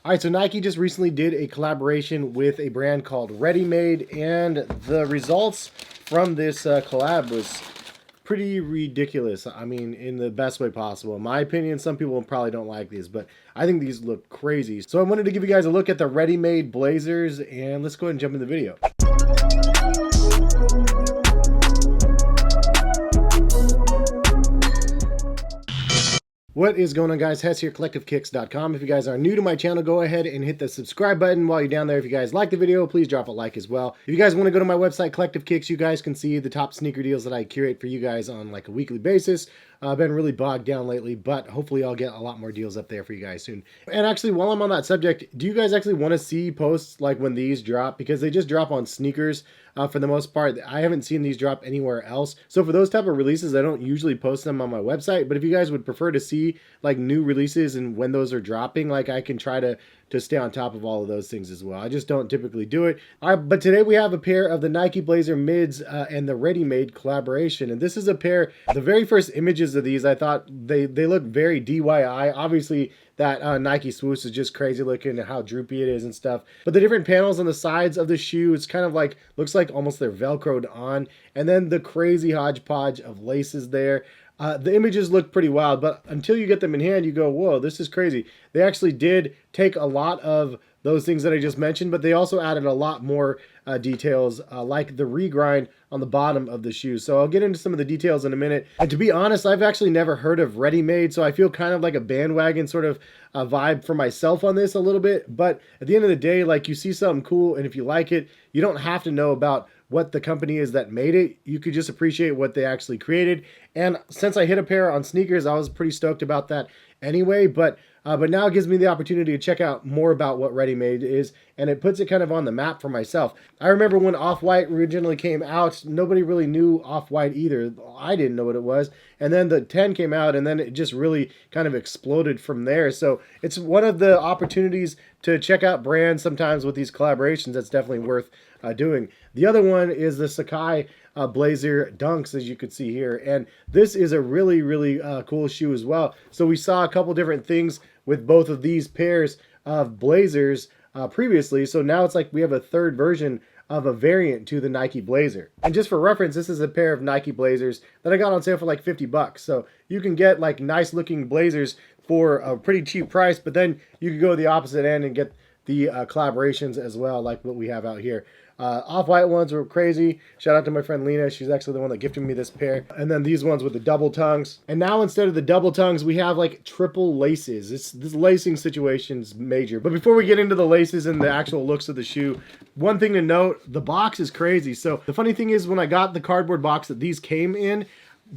All right, so Nike just recently did a collaboration with a brand called Readymade, and the results from this collab was pretty ridiculous. I mean, in the best way possible. In my opinion, some people probably don't like these, but I think these look crazy. So I wanted to give you guys a look at the Readymade Blazers, and let's go ahead and jump in the video. What is going on, guys? Hes here, collectivekicks.com. If you guys are new to my channel, go ahead and hit the subscribe button while you're down there. If you guys like the video, please drop a like as well. If you guys want to go to my website, Collective Kicks, you guys can see the top sneaker deals that I curate for you guys on like a weekly basis. I've been really bogged down lately, but hopefully I'll get a lot more deals up there for you guys soon. And actually, while I'm on that subject, do you guys actually want to see posts like when these drop? Because they just drop on sneakers for the most part. I haven't seen these drop anywhere else. So for those type of releases, I don't usually post them on my website. But if you guys would prefer to see like new releases and when those are dropping, like I can try to stay on top of all of those things as well. I just don't typically do it. All right, but today we have a pair of the Nike Blazer mids and the Readymade collaboration. And this is a pair, the very first images of these, I thought they look very DIY. Obviously, that Nike Swoosh is just crazy looking and how droopy it is and stuff. But the different panels on the sides of the shoe, it's kind of like, looks like almost they're Velcroed on. And then the crazy hodgepodge of laces there. The images look pretty wild, but until you get them in hand, you go, whoa, this is crazy. They actually did take a lot of those things that I just mentioned, but they also added a lot more details, like the regrind on the bottom of the shoe. So I'll get into some of the details in a minute. And to be honest, I've actually never heard of Readymade, so I feel kind of like a bandwagon sort of vibe for myself on this a little bit. But at the end of the day, like, you see something cool, and if you like it, you don't have to know about what the company is that made it. You could just appreciate what they actually created. And since I hit a pair on sneakers, I was pretty stoked about that anyway. But now it gives me the opportunity to check out more about what Readymade is, and it puts it kind of on the map for myself. I remember when Off-White originally came out, nobody really knew Off-White either. I didn't know what it was. And then the 10 came out, and then it just really kind of exploded from there. So it's one of the opportunities to check out brands sometimes with these collaborations that's definitely worth doing. The other one is the Sacai Blazer Dunks, as you could see here. And this is a really, really cool shoe as well. So we saw a couple different things with both of these pairs of Blazers previously. So now it's like we have a third version of a variant to the Nike Blazer. And just for reference, this is a pair of Nike Blazers that I got on sale for like 50 bucks. So you can get like nice looking Blazers for a pretty cheap price, but then you could go the opposite end and get the collaborations as well, like what we have out here. Off-White ones were crazy. Shout out to my friend Lena. She's actually the one that gifted me this pair. And then these ones with the double tongues. And now instead of the double tongues, we have like triple laces. This lacing situation's major. But before we get into the laces and the actual looks of the shoe, one thing to note, the box is crazy. So the funny thing is, when I got the cardboard box that these came in,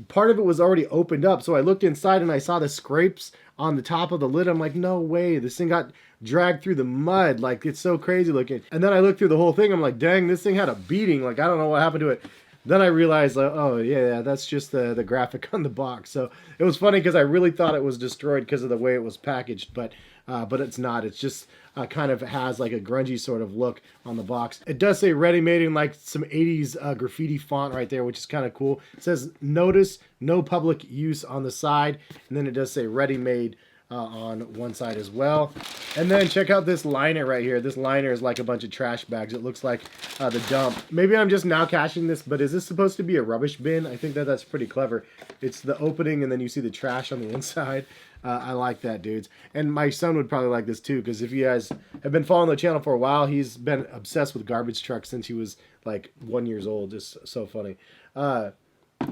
part of it was already opened up. So I looked inside and I saw the scrapes on the top of the lid. I'm like, no way, this thing got dragged through the mud. Like, it's so crazy looking. And then I looked through the whole thing. I'm like, dang, this thing had a beating. Like, I don't know what happened to it. Then I realized, like, oh yeah, that's just the graphic on the box. So it was funny because I really thought it was destroyed because of the way it was packaged, but it's not. It's just kind of has like a grungy sort of look on the box. It does say Readymade in like some 80s graffiti font right there, which is kind of cool. It says notice no public use on the side, and then it does say Readymade on one side as well. And then check out this liner right here. This liner is like a bunch of trash bags. It looks like the dump. Maybe I'm just now catching this, but is this supposed to be a rubbish bin? I think that's pretty clever. It's the opening and then you see the trash on the inside. I like that, dudes. And my son would probably like this too, because if you guys have been following the channel for a while, he's been obsessed with garbage trucks since he was like 1 year old. Just so funny.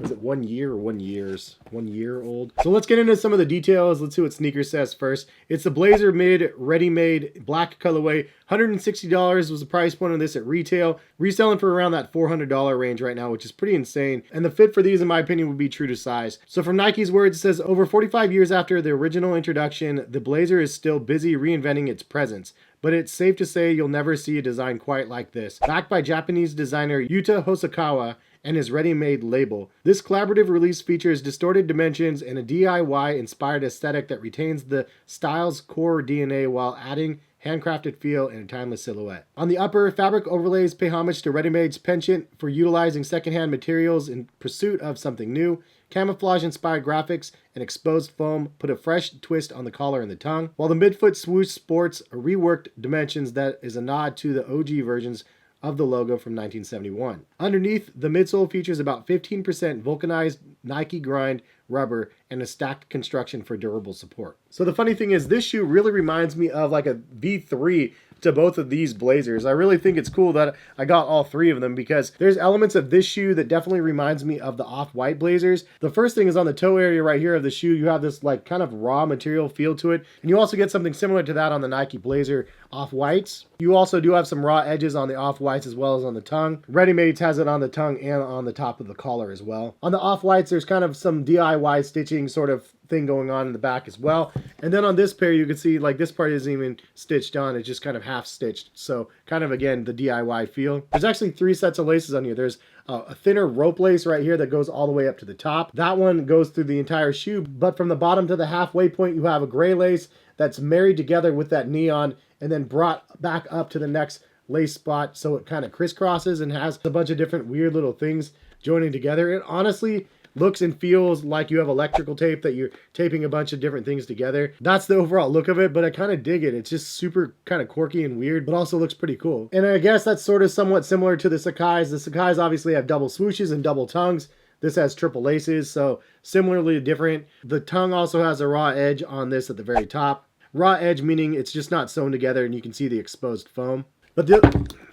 Is it 1 year or 1 years? 1 year old. So let's get into some of the details. Let's see what Sneaker says first. It's the Blazer Mid Readymade black colorway. $160 was the price point on this at retail. Reselling for around that $400 range right now, which is pretty insane. And the fit for these, in my opinion, would be true to size. So from Nike's words, it says, over 45 years after the original introduction, the Blazer is still busy reinventing its presence. But it's safe to say you'll never see a design quite like this. Backed by Japanese designer Yuta Hosokawa and his Readymade label, this collaborative release features distorted dimensions and a DIY-inspired aesthetic that retains the style's core DNA while adding handcrafted feel and a timeless silhouette. On the upper, fabric overlays pay homage to Readymade's penchant for utilizing secondhand materials in pursuit of something new. Camouflage-inspired graphics and exposed foam put a fresh twist on the collar and the tongue, while the midfoot swoosh sports reworked dimensions that is a nod to the OG versions of the logo from 1971. Underneath, the midsole features about 15% vulcanized Nike grind rubber and a stacked construction for durable support. So the funny thing is, this shoe really reminds me of like a V3 to both of these blazers. I really think it's cool that I got all three of them because there's elements of this shoe that definitely reminds me of the off-white blazers. The first thing is on the toe area right here of the shoe, you have this like kind of raw material feel to it. And you also get something similar to that on the Nike Blazer off-whites. You also do have some raw edges on the off-whites as well as on the tongue. Readymade has it on the tongue and on the top of the collar as well. On the off-whites, there's kind of some DIY stitching sort of thing going on in the back as well. And then on this pair, you can see like this part isn't even stitched on, it's just kind of half stitched. So kind of, again, the DIY feel. There's actually 3 sets of laces on here. There's a thinner rope lace right here that goes all the way up to the top. That one goes through the entire shoe, but from the bottom to the halfway point, you have a gray lace that's married together with that neon and then brought back up to the next lace spot, so it kind of crisscrosses and has a bunch of different weird little things joining together. It honestly looks and feels like you have electrical tape that you're taping a bunch of different things together. That's the overall look of it, but I kind of dig it. It's just super kind of quirky and weird, but also looks pretty cool. And I guess that's sort of somewhat similar to the Sakai's. The Sakai's obviously have double swooshes and double tongues. This has triple laces, so similarly different. The tongue also has a raw edge on this at the very top. Raw edge meaning it's just not sewn together and you can see the exposed foam. But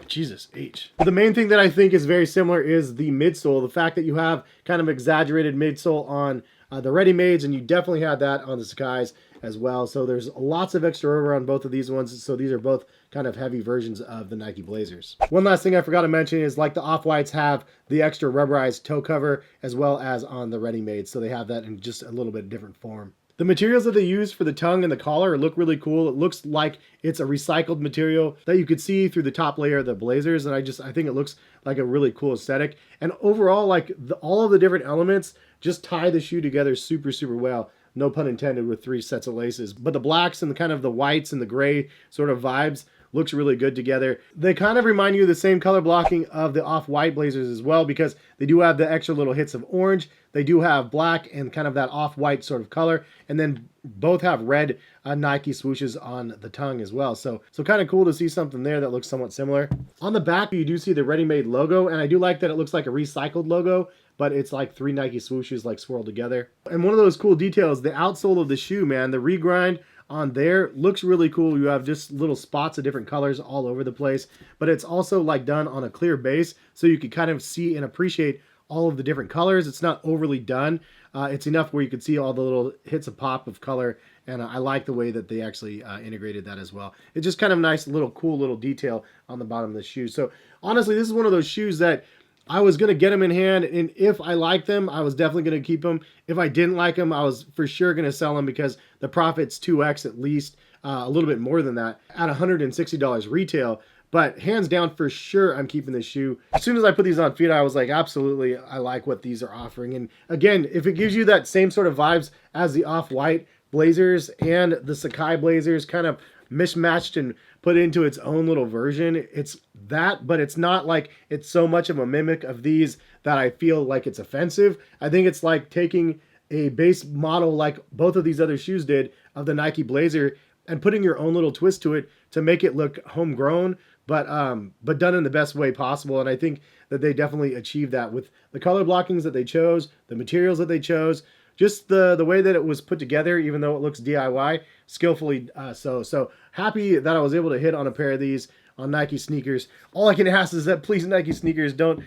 Jesus H. The main thing that I think is very similar is the midsole. The fact that you have kind of exaggerated midsole on the Readymades, and you definitely had that on the Sakai's as well. So there's lots of extra rubber on both of these ones. So these are both kind of heavy versions of the Nike Blazers. One last thing I forgot to mention is like the off-whites have the extra rubberized toe cover as well as on the Readymade. So they have that in just a little bit different form. The materials that they use for the tongue and the collar look really cool. It looks like it's a recycled material that you could see through the top layer of the Blazers, and I think it looks like a really cool aesthetic. And overall, like all of the different elements just tie the shoe together super, super well. No pun intended with 3 sets of laces. But the blacks and the kind of the whites and the gray sort of vibes looks really good together. They kind of remind you of the same color blocking of the off-white Blazers as well, because they do have the extra little hits of orange. They do have black and kind of that off-white sort of color, and then both have red Nike swooshes on the tongue as well. So kind of cool to see something there that looks somewhat similar. On the back, you do see the Readymade logo, and I do like that it looks like a recycled logo, but it's like 3 Nike swooshes like swirled together. And one of those cool details, the outsole of the shoe, man, the regrind on there looks really cool. You have just little spots of different colors all over the place, but it's also like done on a clear base, so you can kind of see and appreciate all of the different colors. It's not overly done. It's enough where you can see all the little hits of pop of color, and I like the way that they actually integrated that as well. It's just kind of nice little cool little detail on the bottom of the shoe. So honestly, this is one of those shoes that I was going to get them in hand, and if I liked them, I was definitely going to keep them. If I didn't like them, I was for sure going to sell them because the profit's 2x at least, a little bit more than that, at $160 retail. But hands down, for sure, I'm keeping this shoe. As soon as I put these on feet, I was like, absolutely, I like what these are offering. And again, if it gives you that same sort of vibes as the off-white Blazers and the Sakai Blazers, kind of mismatched and put into its own little version, it's that, but it's not like it's so much of a mimic of these that I feel like it's offensive. I think it's like taking a base model like both of these other shoes did of the Nike Blazer and putting your own little twist to it to make it look homegrown, but done in the best way possible. And I think that they definitely achieved that with the color blockings that they chose, the materials that they chose, just the way that it was put together, even though it looks DIY, skillfully so happy that I was able to hit on a pair of these on Nike sneakers. All I can ask is that please, Nike sneakers, don't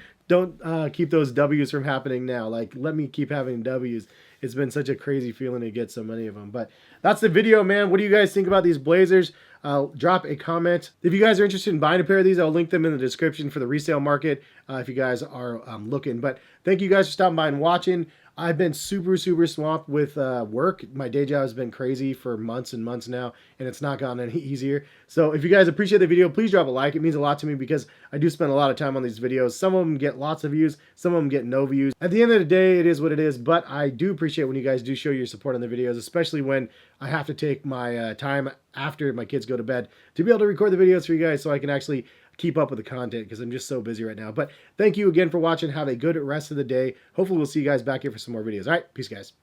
keep those W's from happening now. Like, let me keep having W's. It's been such a crazy feeling to get so many of them. But that's the video, man. What do you guys think about these Blazers? Drop a comment. If you guys are interested in buying a pair of these, I'll link them in the description for the resale market if you guys are looking. But thank you guys for stopping by and watching. I've been super, super swamped with work. My day job has been crazy for months and months now, and it's not gotten any easier. So if you guys appreciate the video, please drop a like. It means a lot to me because I do spend a lot of time on these videos. Some of them get lots of views. Some of them get no views. At the end of the day, it is what it is, but I do appreciate when you guys do show your support on the videos, especially when I have to take my time after my kids go to bed to be able to record the videos for you guys so I can actually keep up with the content because I'm just so busy right now. But thank you again for watching. Have a good rest of the day. Hopefully we'll see you guys back here for some more videos. All right, peace guys.